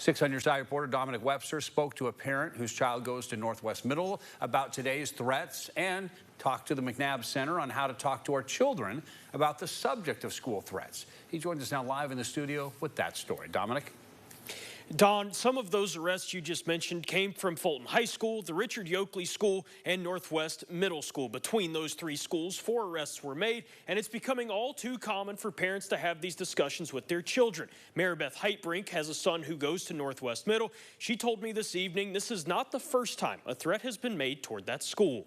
6 on Your Side reporter Dominic Webster spoke to a parent whose child goes to Northwest Middle about today's threats and talked to the McNabb Center on how to talk to our children about the subject of school threats. He joins us now live in the studio with that story. Dominic? Don, some of those arrests you just mentioned came from Fulton High School, the Richard Yoakley School, and Northwest Middle School. Between those three schools, 4 arrests were made, and it's becoming all too common for parents to have these discussions with their children. Maribeth Heitbrink has a son who goes to Northwest Middle. She told me this evening this is not the first time a threat has been made toward that school.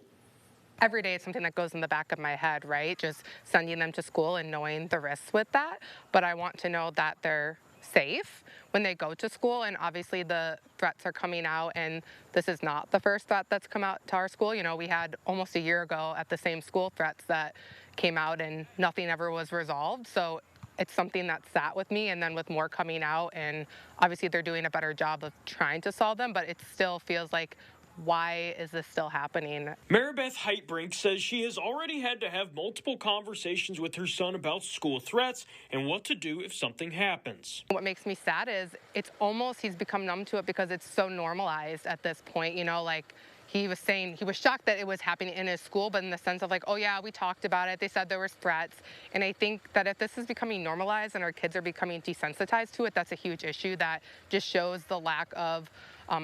Every day it's something that goes in the back of my head, right? Just sending them to school and knowing the risks with that. But I want to know that they're safe when they go to school, and obviously the threats are coming out, and this is not the first threat that's come out to our school. You know, we had almost a year ago at the same school threats that came out and nothing ever was resolved. So it's something that sat with me, and then with more coming out, and obviously they're doing a better job of trying to solve them, but it still feels like, why is this still happening? Maribeth Heitbrink says she has already had to have multiple conversations with her son about school threats and what to do if something happens. What makes me sad is it's almost, he's become numb to it because it's so normalized at this point, you know, like he was saying he was shocked that it was happening in his school, but in the sense of like, oh yeah, we talked about it, they said there was threats. And I think that if this is becoming normalized and our kids are becoming desensitized to it, that's a huge issue that just shows the lack of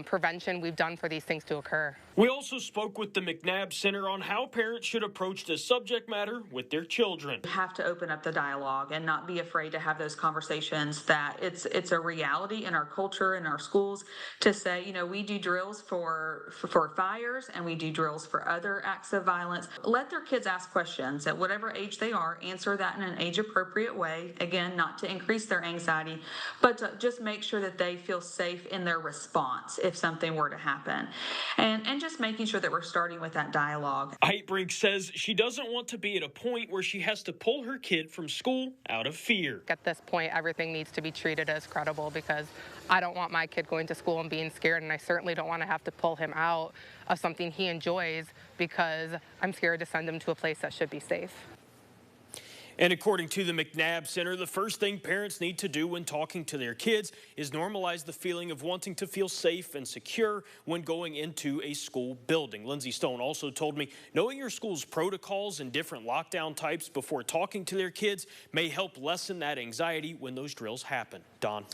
prevention we've done for these things to occur. We also spoke with the McNabb Center on how parents should approach this subject matter with their children. You have to open up the dialogue and not be afraid to have those conversations, that it's a reality in our culture, in our schools, to say, you know, we do drills for fires and we do drills for other acts of violence. Let their kids ask questions at whatever age they are, answer that in an age appropriate way. Again, not to increase their anxiety, but to just make sure that they feel safe in their response if something were to happen. And just making sure that we're starting with that dialogue. Heitbrink says she doesn't want to be at a point where she has to pull her kid from school out of fear. At this point, everything needs to be treated as credible, because I don't want my kid going to school and being scared, and I certainly don't want to have to pull him out of something he enjoys because I'm scared to send him to a place that should be safe. And according to the McNabb Center, the first thing parents need to do when talking to their kids is normalize the feeling of wanting to feel safe and secure when going into a school building. Lindsay Stone also told me knowing your school's protocols and different lockdown types before talking to their kids may help lessen that anxiety when those drills happen. Don.